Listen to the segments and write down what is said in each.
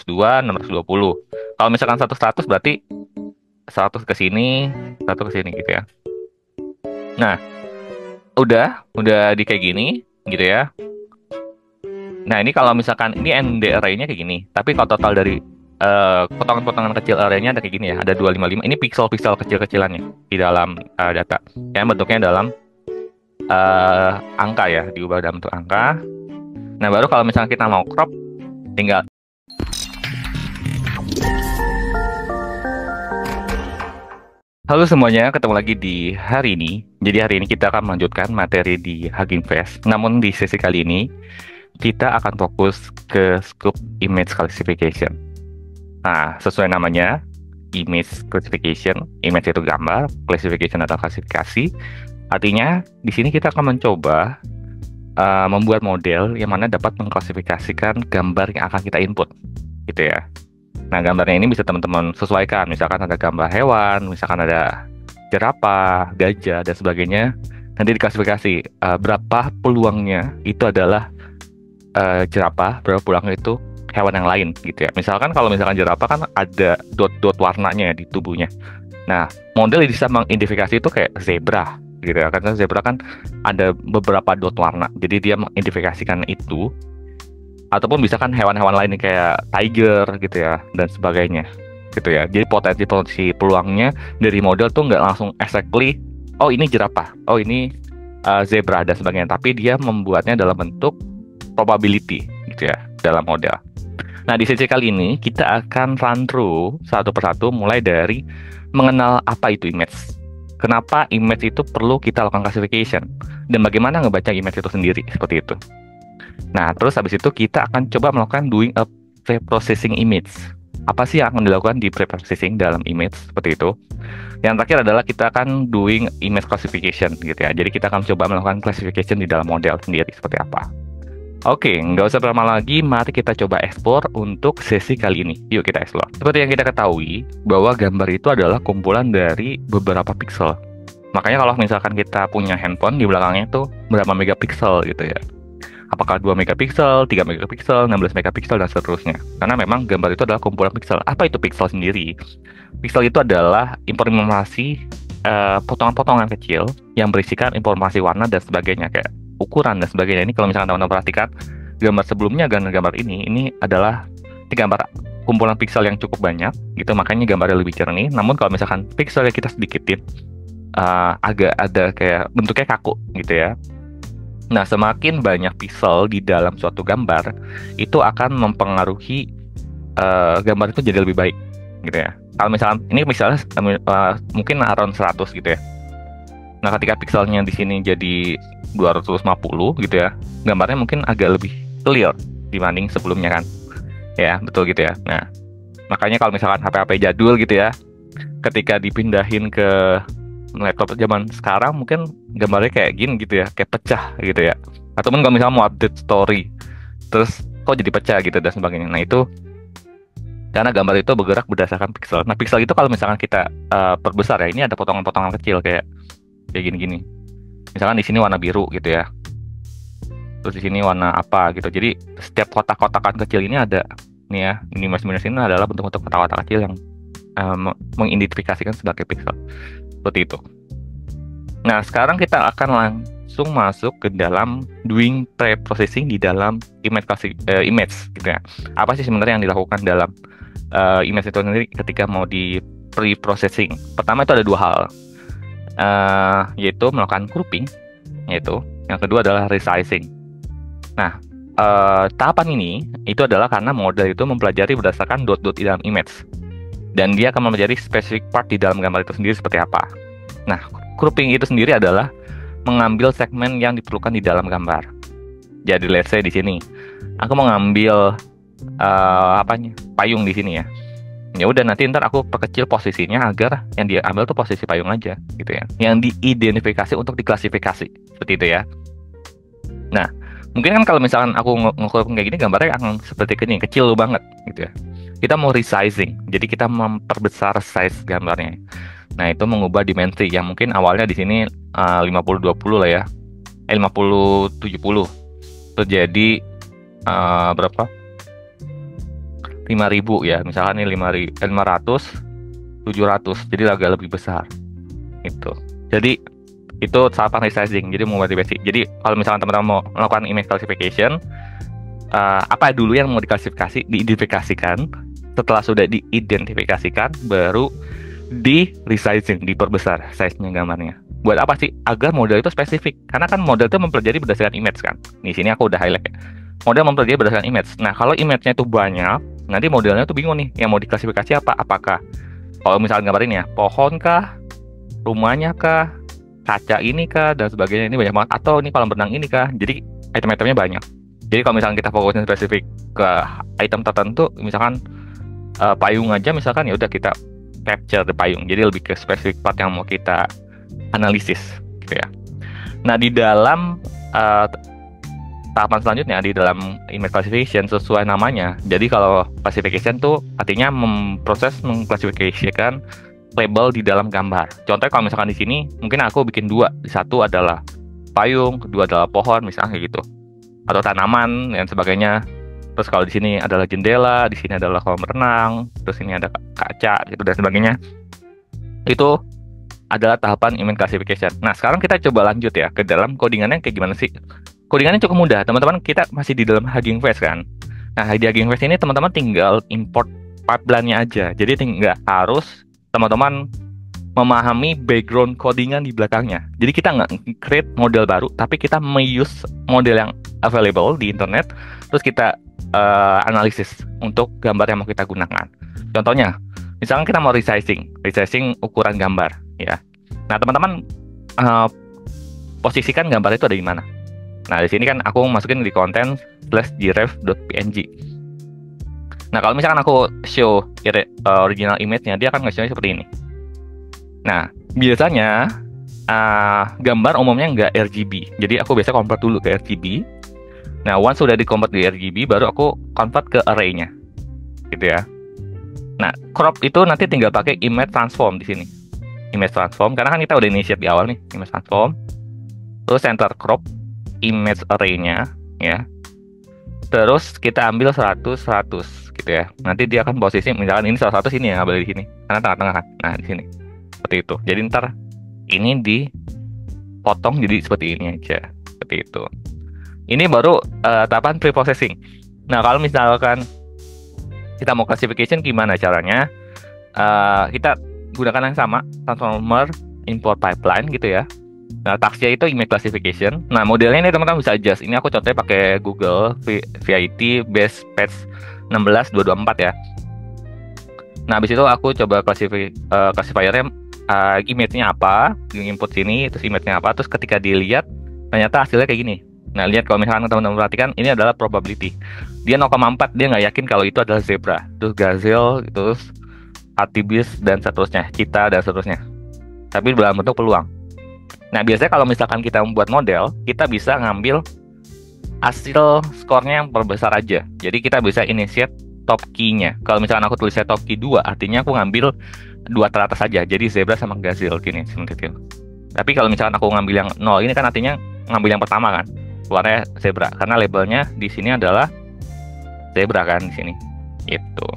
2, 620. Kalau misalkan 100 berarti 100 ke sini, 100 ke sini gitu ya. Nah, udah di kayak gini gitu ya. Nah, ini kalau misalkan ini ND array-nya kayak gini. Tapi kalau total dari potongan-potongan kecil array-nya ada kayak gini ya. Ada 255. Ini piksel-piksel kecil-kecilannya di dalam data. Yang bentuknya dalam angka ya, diubah dalam bentuk angka. Nah, baru kalau misalkan kita mau crop, tinggal. Halo semuanya, ketemu lagi di hari ini. Jadi hari ini kita akan melanjutkan materi di Hugging Face. Namun di sesi kali ini, kita akan fokus ke scope image classification. Nah, sesuai namanya, image classification, image itu gambar, classification atau klasifikasi. Artinya, di sini kita akan mencoba membuat model yang mana dapat mengklasifikasikan gambar yang akan kita input, gitu ya. Nah, gambarnya ini bisa teman-teman sesuaikan. Misalkan ada gambar hewan, misalkan ada jerapah, gajah, dan sebagainya. Nanti diklasifikasi berapa peluangnya itu adalah jerapah, berapa peluangnya itu hewan yang lain gitu ya. Misalkan kalau misalkan jerapah kan ada dot-dot warnanya di tubuhnya. Nah, model bisa mengidentifikasi itu kayak zebra gitu ya. Karena zebra kan ada beberapa dot warna. Jadi dia mengidentifikasikan itu, ataupun bisa kan hewan-hewan lain kayak tiger gitu ya dan sebagainya gitu ya. Jadi potensi peluangnya dari model tuh nggak langsung exactly oh ini jerapah, oh ini zebra dan sebagainya, tapi dia membuatnya dalam bentuk probability gitu ya dalam model. Nah, di sesi kali ini kita akan run through satu persatu mulai dari mengenal apa itu image, kenapa image itu perlu kita lakukan classification, dan bagaimana ngebaca image itu sendiri seperti itu. Nah, terus habis itu kita akan coba melakukan doing a pre-processing image. Apa sih yang akan dilakukan di pre-processing dalam image seperti itu? Yang terakhir adalah kita akan doing image classification gitu ya. Jadi kita akan coba melakukan classification di dalam model sendiri seperti apa. Oke, nggak usah berlama lagi, mari kita coba explore untuk sesi kali ini. Yuk kita explore. Seperti yang kita ketahui, bahwa gambar itu adalah kumpulan dari beberapa pixel. Makanya kalau misalkan kita punya handphone, di belakangnya itu berapa megapiksel gitu ya. Apakah 2 megapiksel, 3 megapiksel, 16 megapiksel, dan seterusnya. Karena memang gambar itu adalah kumpulan piksel. Apa itu piksel sendiri? Piksel itu adalah informasi potongan-potongan kecil yang berisikan informasi warna dan sebagainya, kayak ukuran dan sebagainya. Ini kalau misalkan teman-teman perhatikan, gambar sebelumnya dan gambar ini adalah gambar kumpulan piksel yang cukup banyak, gitu, makanya gambarnya lebih jernih. Namun kalau misalkan pikselnya kita sedikitin, agak ada kayak bentuknya kaku, gitu ya. Nah, semakin banyak pixel di dalam suatu gambar, itu akan mempengaruhi gambar itu jadi lebih baik, gitu ya. Kalau misalnya, ini misalnya mungkin around 100 gitu ya. Nah, ketika pixelnya di sini jadi 250 gitu ya, gambarnya mungkin agak lebih clear dibanding sebelumnya kan. Ya, betul gitu ya. Nah, makanya kalau misalkan HP-HP jadul gitu ya, ketika dipindahin ke laptop zaman sekarang mungkin gambarnya kayak gini gitu ya, kayak pecah gitu ya. Ataupun kalau misalnya mau update story, terus kok jadi pecah gitu dan sebagainya. Nah, itu karena gambar itu bergerak berdasarkan pixel. Nah, pixel itu kalau misalkan kita perbesar ya, ini ada potongan-potongan kecil kayak gini-gini. Misalkan di sini warna biru gitu ya. Terus di sini warna apa gitu. Jadi setiap kotak-kotakan kecil ini ada nih ya, ini minus-minus ini adalah bentuk-bentuk kotak-kotak kecil yang mengidentifikasikan sebagai pixel. Seperti itu. Nah, sekarang kita akan langsung masuk ke dalam doing pre-processing di dalam image gitu ya. Apa sih sebenarnya yang dilakukan dalam image itu sendiri ketika mau di pre-processing? Pertama itu ada dua hal, yaitu melakukan grouping, yaitu yang kedua adalah resizing. Nah, tahapan ini itu adalah karena model itu mempelajari berdasarkan dot-dot di dalam image, dan dia akan mempelajari specific part di dalam gambar itu sendiri seperti apa. Nah, grouping itu sendiri adalah mengambil segmen yang diperlukan di dalam gambar. Jadi let's say di sini aku mau ngambil payung di sini ya. Ya udah, nanti ntar aku perkecil posisinya agar yang dia ambil tuh posisi payung aja gitu ya. Yang diidentifikasi untuk diklasifikasi seperti itu ya. Nah, mungkin kan kalau misalkan aku nge-grouping kayak gini, gambarnya akan seperti ini, kecil banget gitu ya. Kita mau resizing, jadi kita memperbesar size gambarnya. Nah, itu mengubah dimensi yang mungkin awalnya di sini 50-20 lah ya. 50-70. Terus jadi berapa? 5.000 ya, misalkan ini 500, 700, jadi agak lebih besar itu. Jadi itu tahapan resizing, jadi mulai dari basic. Jadi kalau misalkan teman-teman mau melakukan image classification, apa dulu yang mau diidentifikasikan, setelah sudah diidentifikasikan baru di resizing, diperbesar size-nya gambarnya. Buat apa sih? Agar model itu spesifik, karena kan model itu mempelajari berdasarkan image kan. Di sini aku udah highlight ya, model mempelajari berdasarkan image. Nah kalau image-nya itu banyak, nanti modelnya tuh bingung nih yang mau diklasifikasi apa. Apakah kalau misalnya gambar ini ya, pohon kah, rumahnya kah, kaca ini kah, dan sebagainya, ini banyak banget. Atau ini kolam renang ini kah. Jadi item-itemnya banyak. Jadi kalau misalnya kita fokusin spesifik ke item tertentu, misalkan payung aja misalkan, ya udah kita capture the payung. Jadi lebih ke spesifik part yang mau kita analisis gitu ya. Nah di dalam tahapan selanjutnya, di dalam image classification sesuai namanya. Jadi kalau classification tuh artinya mengklasifikasikan label di dalam gambar. Contohnya kalau misalkan di sini mungkin aku bikin dua, satu adalah payung, kedua adalah pohon misalnya kayak gitu, atau tanaman dan sebagainya. Terus kalau di sini adalah jendela, di sini adalah kolam renang, terus ini ada kaca gitu dan sebagainya. Itu adalah tahapan image classification. Nah sekarang kita coba lanjut ya ke dalam codingannya kayak gimana sih. Codingannya cukup mudah teman-teman, kita masih di dalam Hugging Face kan. Nah di Hugging Face ini teman-teman tinggal import pipeline-nya aja. Jadi nggak harus teman-teman memahami background codingan di belakangnya. Jadi kita nggak create model baru, tapi kita use model yang available di internet, terus kita analisis untuk gambar yang mau kita gunakan. Contohnya, misalkan kita mau resizing ukuran gambar, ya. Nah teman-teman posisikan gambar itu ada di mana? Nah di sini kan aku masukin di konten /graph.png. Nah kalau misalkan aku show original image-nya, dia akan nge-show seperti ini. Nah biasanya gambar umumnya nggak RGB, jadi aku biasa convert dulu ke RGB. Nah once sudah di-convert di RGB, baru aku convert ke array-nya, gitu ya. Nah crop itu nanti tinggal pakai image transform di sini. Image transform, karena kan kita udah initiate di awal nih, image transform. Terus center crop image array-nya, ya. Terus kita ambil 100 gitu ya. Nanti dia akan posisi, misalkan ini 100 ini ya, ambil di sini, karena tengah-tengah kan. Nah di sini seperti itu. Jadi ntar ini dipotong jadi seperti ini aja, seperti itu. Ini baru tahapan pre-processing. Nah kalau misalkan kita mau classification, gimana caranya? Kita gunakan yang sama, transformer import pipeline gitu ya. Nah tasknya itu image classification. Nah modelnya ini teman-teman bisa adjust. Ini aku contohnya pakai Google VIT Base Patch 16.224 ya. Nah habis itu aku coba classifiernya image-nya apa, input sini, terus image-nya apa, terus ketika dilihat ternyata hasilnya kayak gini. Nah lihat kalau misalkan teman-teman perhatikan, ini adalah probability. Dia 0,4, dia nggak yakin kalau itu adalah zebra, terus gazelle, terus hatibis dan seterusnya, cheetah dan seterusnya. Tapi dalam bentuk peluang. Nah biasanya kalau misalkan kita membuat model, kita bisa ngambil hasil skornya yang perbesar aja. Jadi kita bisa initiate top key-nya. Kalau misalkan aku tulisnya top key 2, artinya aku ngambil 2 teratas saja. Jadi zebra sama gazelle gini seperti itu. Tapi kalau misalkan aku ngambil yang 0, ini kan artinya ngambil yang pertama kan, keluarnya zebra, karena labelnya di sini adalah zebra kan di sini. Itu.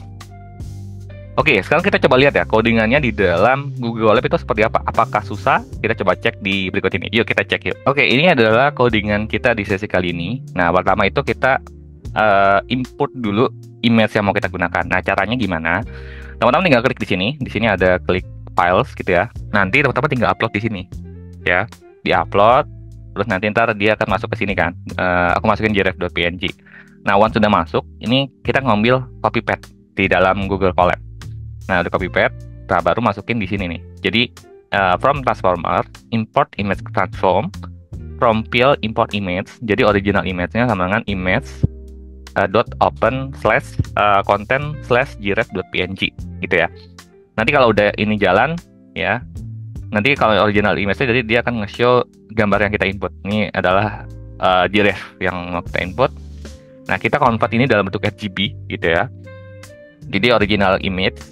Oke, sekarang kita coba lihat ya codingannya di dalam Google Lab itu seperti apa. Apakah susah? Kita coba cek di berikut ini. Yuk kita cek yuk. Oke, ini adalah codingan kita di sesi kali ini. Nah, pertama itu kita input dulu image yang mau kita gunakan. Nah, caranya gimana? Teman-teman tinggal klik di sini. Di sini ada klik files gitu ya. Nanti teman-teman tinggal upload di sini. Ya, di-upload. Terus nanti ntar dia akan masuk ke sini kan. Aku masukin graph.png. Nah, once sudah masuk, ini kita ngambil copy paste di dalam Google Colab. Nah, udah copy paste, nah baru masukin di sini nih. Jadi from transformer import image transform, from field import image. Jadi original image-nya sama dengan image .open / content / graph.png gitu ya. Nanti kalau udah ini jalan ya, nanti kalau original image-nya jadi dia akan nge-show gambar yang kita input. Ini adalah graph yang mau kita input. Nah, kita convert ini dalam bentuk RGB gitu ya. Jadi original image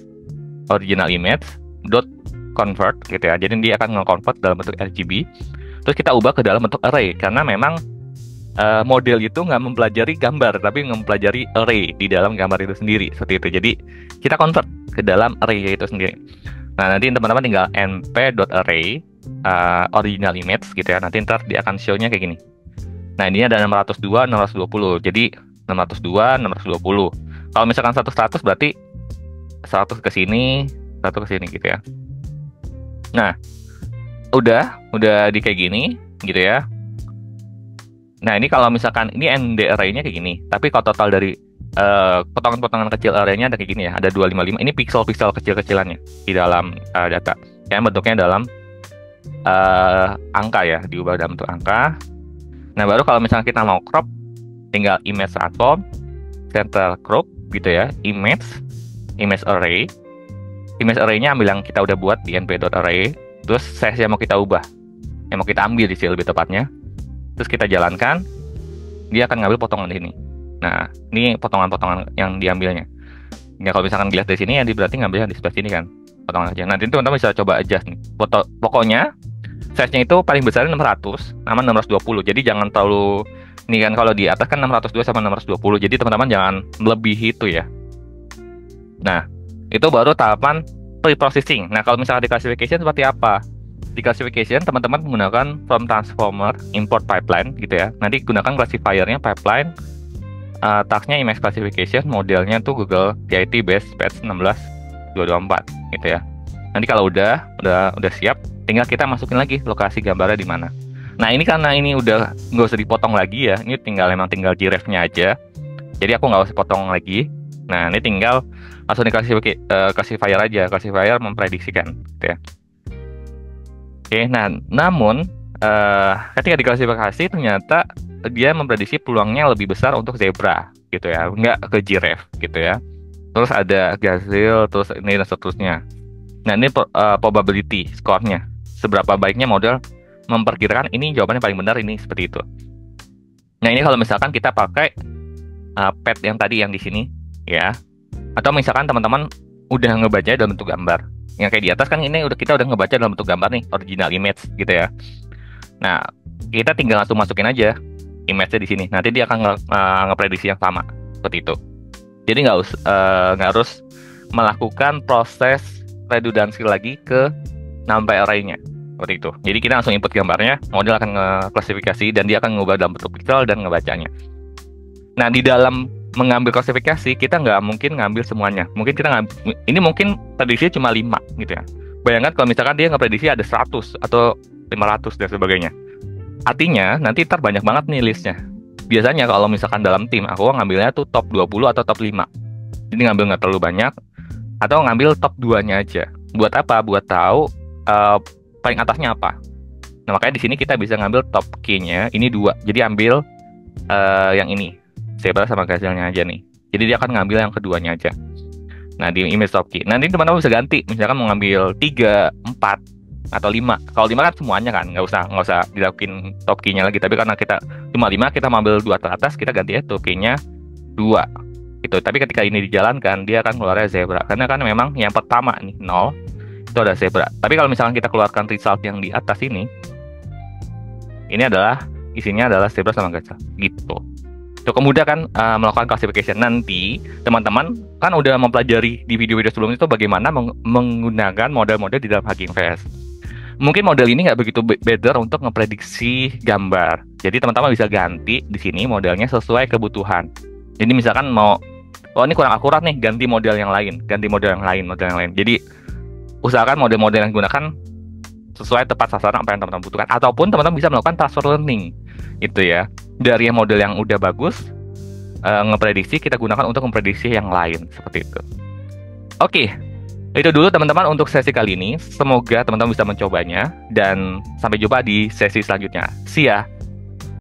dot convert gitu ya. Jadi dia akan nge-convert dalam bentuk RGB. Terus kita ubah ke dalam bentuk array karena memang model itu nggak mempelajari gambar, tapi mempelajari array di dalam gambar itu sendiri, seperti itu. Jadi kita convert ke dalam array itu sendiri. Nah, nanti teman-teman tinggal np.array original image gitu ya. Nanti ntar dia akan show-nya kayak gini. Nah, ini ada 602, 620. Jadi 602, 620. Kalau misalkan 100 berarti 100 ke sini, 100 ke sini gitu ya. Nah, udah di kayak gini gitu ya. Nah, ini kalau misalkan ini ND array-nya kayak gini. Tapi kalau total dari potongan-potongan kecil array-nya ada kayak gini ya. Ada 255. Ini pixel-pixel kecil-kecilannya di dalam data. Yang bentuknya dalam angka ya, diubah dalam bentuk angka. Nah, baru kalau misalnya kita mau crop, tinggal image transform, center crop gitu ya, image array. Image array-nya ambil yang kita udah buat di np.array. Terus size yang mau kita ubah, yang mau kita ambil di sini lebih tepatnya. Terus kita jalankan, dia akan ngambil potongan di sini. Nah, ini potongan-potongan yang diambilnya. Ya, kalau misalkan dilihat dari sini, ya berarti ngambilnya di sebelah sini kan, potongan aja. Nanti teman-teman bisa coba adjust nih. Pokoknya size-nya itu paling besar 600 sama 620. Jadi jangan terlalu, ini kan kalau di atas kan 602 sama 620. Jadi teman-teman jangan melebihi itu ya. Nah, itu baru tahapan pre-processing. Nah, kalau misalnya di classification seperti apa? Di classification teman-teman menggunakan from transformer import pipeline gitu ya. Nanti gunakan classifier-nya pipeline, tasknya image classification, modelnya tuh Google PIT base patch 16224 gitu ya. Nanti kalau udah siap, tinggal kita masukin lagi lokasi gambarnya di mana. Nah, ini karena ini udah nggak usah dipotong lagi ya. Ini emang tinggal jiref-nya aja. Jadi aku nggak usah potong lagi. Nah, ini tinggal langsung dikasih classifier aja. Classifier memprediksikan gitu ya. Oke, nah namun ketika diklasifikasi ternyata dia memprediksi peluangnya lebih besar untuk zebra gitu ya, nggak ke giraffe gitu ya. Terus ada gazelle, terus ini dan seterusnya. Nah, ini probability score-nya. Seberapa baiknya model memperkirakan ini jawabannya paling benar ini seperti itu. Nah, ini kalau misalkan kita pakai pet yang tadi yang di sini ya. Atau misalkan teman-teman udah ngebaca dalam bentuk gambar. Yang kayak di atas kan ini kita udah ngebaca dalam bentuk gambar nih, original image gitu ya. Nah, kita tinggal langsung masukin aja image-nya di sini. Nanti dia akan ngeprediksi yang sama seperti itu. Jadi nggak harus melakukan proses redundansi lagi ke number array-nya seperti itu. Jadi kita langsung input gambarnya, model akan ngeklasifikasi dan dia akan ngubah dalam bentuk pixel dan ngebacanya. Nah, di dalam mengambil klasifikasi, kita nggak mungkin ngambil semuanya. Mungkin kita ini mungkin prediksi cuma 5 gitu ya. Bayangkan kalau misalkan dia ngeprediksi ada 100 atau 500 dan sebagainya. Artinya nanti ntar banyak banget nih listnya. Biasanya kalau misalkan dalam tim, aku ngambilnya tuh top 20 atau top 5. Jadi ngambil nggak terlalu banyak, atau ngambil top 2-nya aja. Buat apa? Buat tahu paling atasnya apa. Nah, makanya di sini kita bisa ngambil top key-nya, ini 2. Jadi ambil yang ini. Zebra sama gazelle-nya aja nih. Jadi dia akan ngambil yang keduanya aja. Nah, di image top key. Nanti teman-teman bisa ganti. Misalkan mau ngambil 3, 4, atau 5. Kalau 5 kan semuanya kan, nggak usah dilakuin top key-nya lagi. Tapi karena kita cuma 5, kita ambil 2 teratas, kita ganti ya top key-nya 2. Gitu. Tapi ketika ini dijalankan, dia akan keluarnya zebra. Karena kan memang yang pertama nih, 0, itu ada zebra. Tapi kalau misalkan kita keluarkan result yang di atas ini adalah isinya adalah zebra sama gazelle. Gitu. Cukup mudah kan melakukan classification. Nanti teman-teman kan udah mempelajari di video-video sebelumnya itu bagaimana menggunakan model-model di dalam Hugging Face. Mungkin model ini nggak begitu better untuk memprediksi gambar. Jadi teman-teman bisa ganti di sini modelnya sesuai kebutuhan. Jadi misalkan ini kurang akurat nih, ganti model yang lain. Jadi usahakan model-model yang digunakan sesuai tepat sasaran apa yang teman-teman butuhkan. Ataupun teman-teman bisa melakukan transfer learning gitu ya. Dari model yang udah bagus ngeprediksi, kita gunakan untuk memprediksi yang lain seperti itu. Oke, itu dulu teman-teman untuk sesi kali ini. Semoga teman-teman bisa mencobanya dan sampai jumpa di sesi selanjutnya. See ya.